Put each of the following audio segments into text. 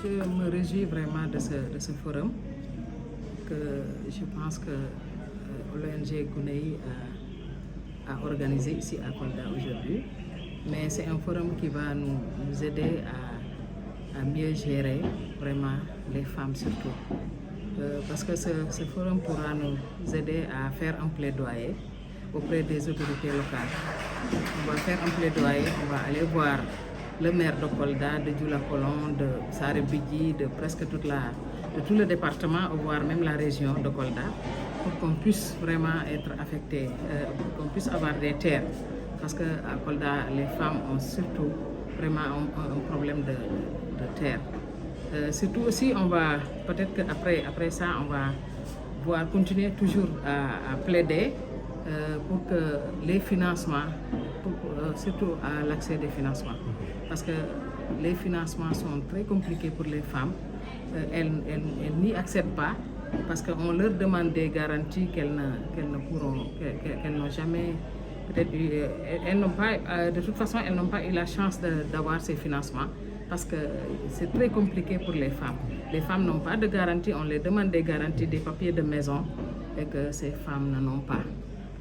je me réjouis vraiment de ce forum que je pense que l'ONG Kounéi a organisé ici à Kolda aujourd'hui. Mais c'est un forum qui va nous aider à mieux gérer vraiment les femmes surtout. Parce que ce forum pourra nous aider à faire un plaidoyer auprès des autorités locales. On va faire un plaidoyer, on va aller voir le maire de Kolda, de Djoula-Kolon, de Saré-Bidji, de presque de tout le département, voire même la région de Kolda, pour qu'on puisse vraiment être affecté, pour qu'on puisse avoir des terres. Parce qu'à Kolda, les femmes ont surtout vraiment un problème de terre. Surtout aussi, on va, peut-être qu'après ça, on va continuer toujours à plaider pour que les financements, surtout à l'accès des financements. Parce que les financements sont très compliqués pour les femmes. Elles n'y accèdent pas parce qu'on leur demande des garanties qu'elles n'ont jamais, peut-être, elles n'ont pas, de toute façon, elles n'ont pas eu la chance d'avoir ces financements parce que c'est très compliqué pour les femmes. Les femmes n'ont pas de garantie, on les demande des garanties, des papiers de maison et que ces femmes n'en ont pas.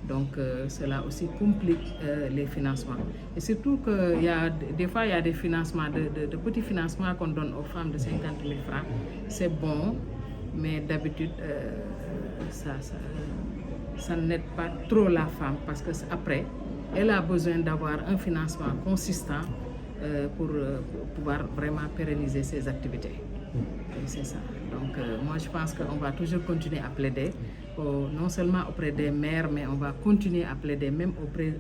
Donc cela aussi complique les financements. Et surtout que des fois il y a des financements, de petits financements qu'on donne aux femmes de 50 000 francs. C'est bon, mais d'habitude ça n'aide pas trop la femme parce que après, elle a besoin d'avoir un financement consistant pour pouvoir vraiment pérenniser ses activités. Et c'est ça. Donc moi je pense qu'on va toujours continuer à plaider, non seulement auprès des maires, mais on va continuer à plaider même auprès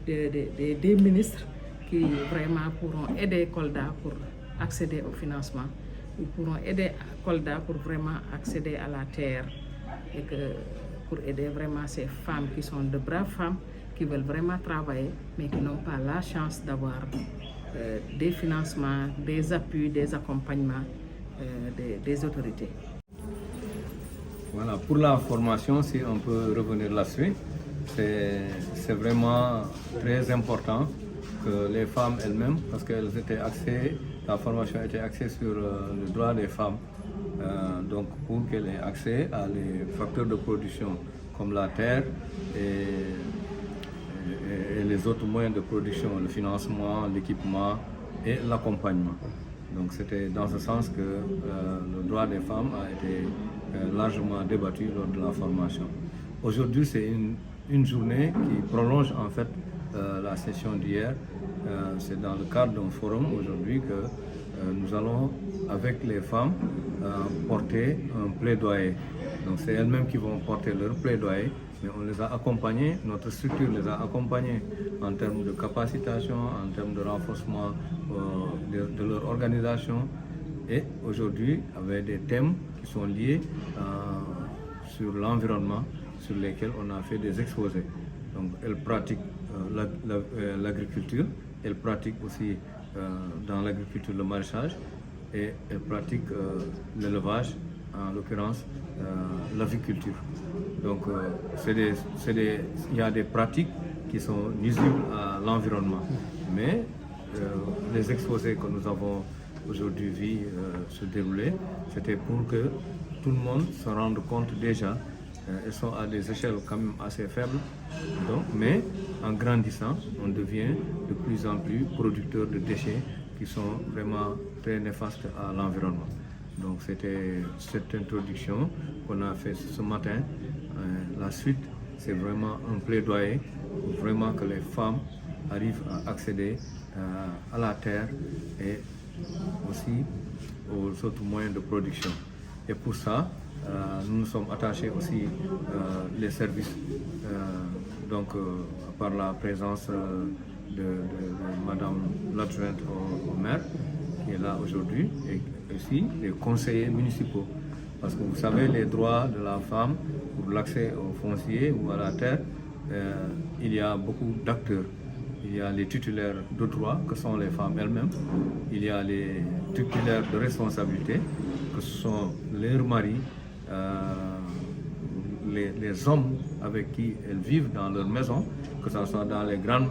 des ministres qui vraiment pourront aider Kolda pour accéder au financement. Ils pourront aider Kolda pour vraiment accéder à la terre et pour aider vraiment ces femmes qui sont de braves femmes, qui veulent vraiment travailler, mais qui n'ont pas la chance d'avoir des financements, des appuis, des accompagnements des autorités. Voilà, pour la formation, si on peut revenir là-dessus, c'est vraiment très important que les femmes elles-mêmes, parce qu'elles étaient axées, la formation était axée sur le droit des femmes, donc pour qu'elles aient accès à les facteurs de production comme la terre et les autres moyens de production, le financement, l'équipement et l'accompagnement. Donc c'était dans ce sens que le droit des femmes a été largement débattu lors de la formation. Aujourd'hui, c'est une journée qui prolonge en fait la session d'hier. C'est dans le cadre d'un forum aujourd'hui que nous allons, avec les femmes, porter un plaidoyer. Donc c'est elles-mêmes qui vont porter leur plaidoyer, mais on les a accompagnées, notre structure les a accompagnées en termes de capacitation, en termes de renforcement de leur organisation. Et aujourd'hui, avec des thèmes qui sont liés sur l'environnement, sur lesquels on a fait des exposés. Donc elles pratiquent l'agriculture, elles pratiquent aussi dans l'agriculture le maraîchage et elles pratiquent l'élevage, en l'occurrence l'aviculture. Donc il y a des pratiques qui sont nuisibles à l'environnement. Mais les exposés que nous avons aujourd'hui vu se dérouler, c'était pour que tout le monde se rende compte déjà. Elles sont à des échelles quand même assez faibles, donc, mais en grandissant, on devient de plus en plus producteur de déchets qui sont vraiment très néfastes à l'environnement. Donc c'était cette introduction qu'on a fait ce matin. La suite, c'est vraiment un plaidoyer pour vraiment que les femmes arrivent à accéder à la terre et aussi aux autres moyens de production. Et pour ça, nous nous sommes attachés aussi les services, donc par la présence de Madame l'adjointe au maire qui est là aujourd'hui et aussi les conseillers municipaux. Parce que vous savez, les droits de la femme pour l'accès au foncier ou à la terre, il y a beaucoup d'acteurs. Il y a les titulaires de droits, que sont les femmes elles-mêmes. Il y a les titulaires de responsabilité, que ce sont leurs maris, les hommes avec qui elles vivent dans leur maison, que ce soit dans les grandes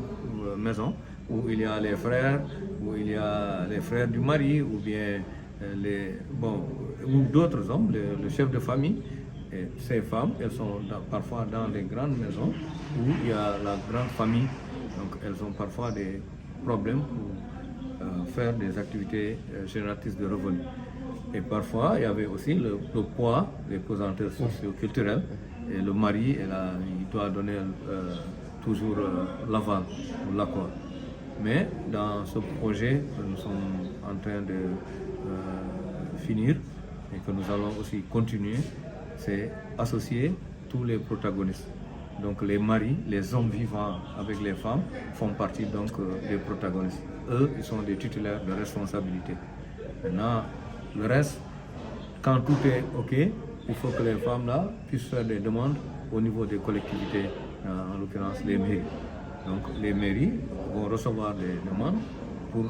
maisons, où il y a les frères, où il y a les frères du mari ou bien ou d'autres hommes, le chef de famille. Et ces femmes, elles sont parfois dans les grandes maisons où il y a la grande famille. Donc elles ont parfois des problèmes pour faire des activités génératrices de revenus. Et parfois, il y avait aussi le poids des pesanteurs socio-culturels. Et le mari, il doit donner toujours l'aval ou l'accord. Mais dans ce projet que nous sommes en train de finir et que nous allons aussi continuer, c'est associer tous les protagonistes. Donc les maris, les hommes vivant avec les femmes font partie donc des protagonistes. Eux, ils sont des titulaires de responsabilité. Maintenant, le reste, quand tout est OK, il faut que les femmes là puissent faire des demandes au niveau des collectivités, en l'occurrence les mairies. Donc les mairies vont recevoir des demandes pour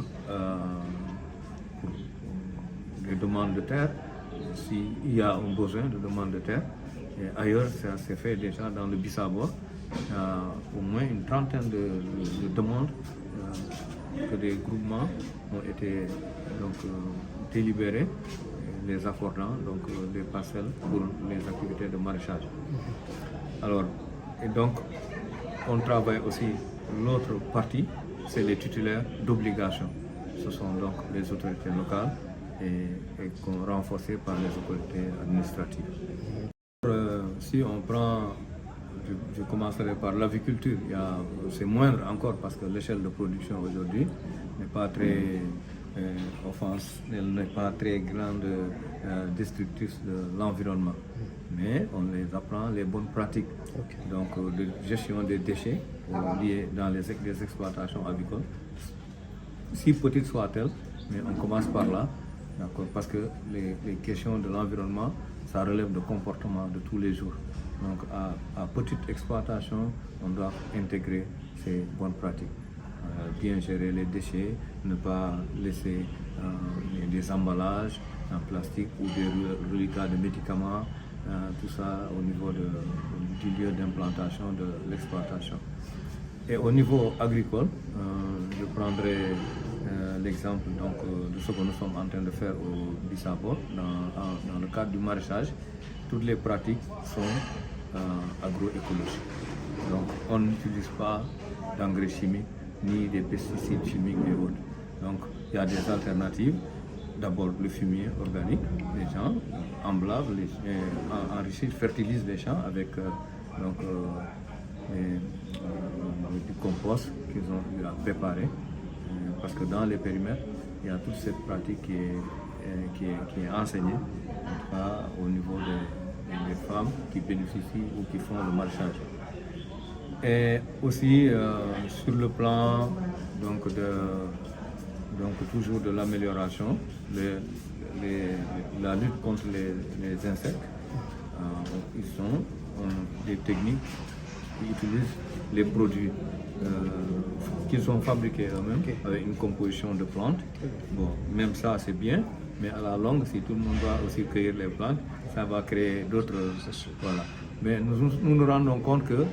des demandes de terre, s'il y a un besoin de demande de terre. Et ailleurs, ça s'est fait déjà dans le Bissau. Il y a au moins une trentaine de demandes que des groupements ont été délibérés, les accordant des parcelles pour les activités de maraîchage. Alors, et donc, on travaille aussi l'autre partie, c'est les titulaires d'obligations. Ce sont donc les autorités locales et renforcées par les autorités administratives. Si on prend, je commencerai par l'aviculture, c'est moindre encore parce que l'échelle de production aujourd'hui n'est pas très elle n'est pas très grande, destructrice de l'environnement. Mais on les apprend les bonnes pratiques donc de gestion des déchets liés dans les exploitations avicoles, si petites soient-elles, mais on commence par là, parce que les questions de l'environnement, ça relève de comportement de tous les jours. Donc à petite exploitation, on doit intégrer ces bonnes pratiques. Bien gérer les déchets, ne pas laisser des emballages en plastique ou des reliquats de médicaments, tout ça au niveau du lieu d'implantation de l'exploitation. Et au niveau agricole, je prendrai l'exemple de ce que nous sommes en train de faire au Bissau dans le cadre du maraîchage. Toutes les pratiques sont agroécologiques. Donc on n'utilise pas d'engrais chimiques ni des pesticides chimiques et autres. Donc il y a des alternatives. D'abord le fumier organique, les gens emblavent, enrichissent, fertilisent les champs avec du compost qu'ils ont préparé. Parce que dans les périmètres, il y a toute cette pratique qui est enseignée, en tout cas au niveau des femmes qui bénéficient ou qui font le maraîchage. Et aussi sur le plan toujours de l'amélioration, la lutte contre les insectes, ils ont des techniques qui utilisent les produits qui sont fabriqués eux-mêmes avec une composition de plantes. Bon, même ça c'est bien, mais à la longue, si tout le monde doit aussi cueillir les plantes, ça va créer d'autres. Voilà. Mais nous nous rendons compte que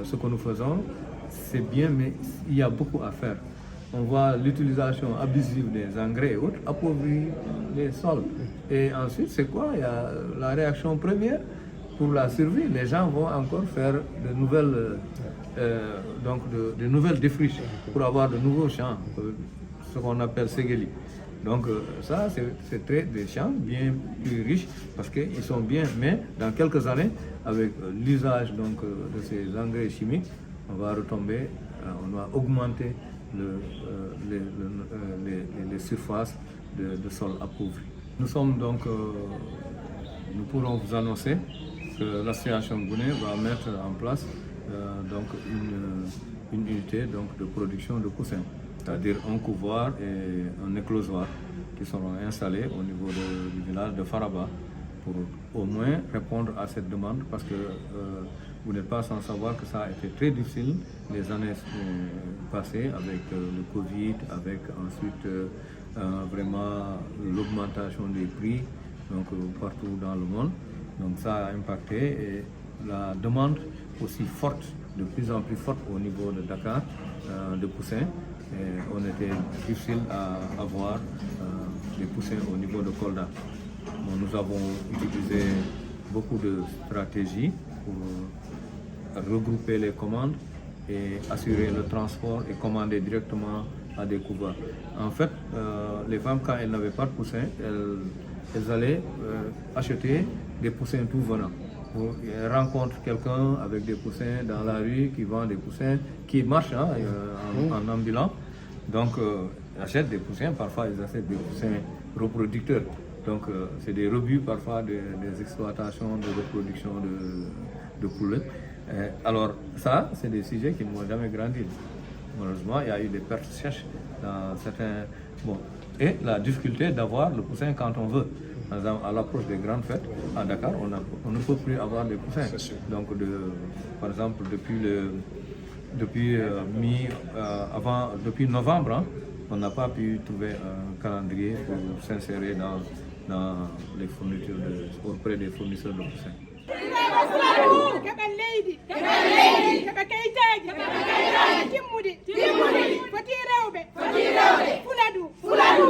ce que nous faisons, c'est bien, mais il y a beaucoup à faire. On voit l'utilisation abusive des engrais et autres appauvrir les sols. Et ensuite, c'est quoi? Il y a la réaction première pour la survie. Les gens vont encore faire de nouvelles défriches pour avoir de nouveaux champs, ce qu'on appelle ségéli. Donc ça, c'est des champs bien plus riches parce qu'ils sont bien, mais dans quelques années, avec l'usage de ces engrais chimiques, on va retomber, on va augmenter les surfaces de sol appauvris. Nous pourrons vous annoncer que l'association Gouné va mettre en place une unité de production de poussins, c'est-à-dire un couvoir et un éclosoir qui seront installés au niveau du village de Faraba pour au moins répondre à cette demande, parce que vous n'êtes pas sans savoir que ça a été très difficile les années passées avec le Covid, avec ensuite vraiment l'augmentation des prix partout dans le monde. Donc ça a impacté et la demande aussi forte, de plus en plus forte au niveau de Dakar, de poussins. Et on était difficile à avoir des poussins au niveau de Kolda. Bon, nous avons utilisé beaucoup de stratégies pour regrouper les commandes et assurer le transport et commander directement à des couveurs. En fait, les femmes, quand elles n'avaient pas de poussins, elles allaient acheter des poussins tout venant. Elles rencontrent quelqu'un avec des poussins dans la rue qui vend des poussins, qui marche en ambulant. Donc, ils achètent des poussins, parfois ils achètent des poussins reproducteurs. Donc, c'est des rebuts parfois des exploitations de reproduction de poulets. Alors, ça, c'est des sujets qui ne vont jamais grandir. Malheureusement, il y a eu des pertes sèches dans certains... Bon. Et la difficulté d'avoir le poussin quand on veut. Par exemple, à l'approche des grandes fêtes, à Dakar, on ne peut plus avoir des poussins. Donc, par exemple, depuis novembre, hein, on n'a pas pu trouver un calendrier pour s'insérer dans les fournitures auprès des fournisseurs de poussins. Fuladu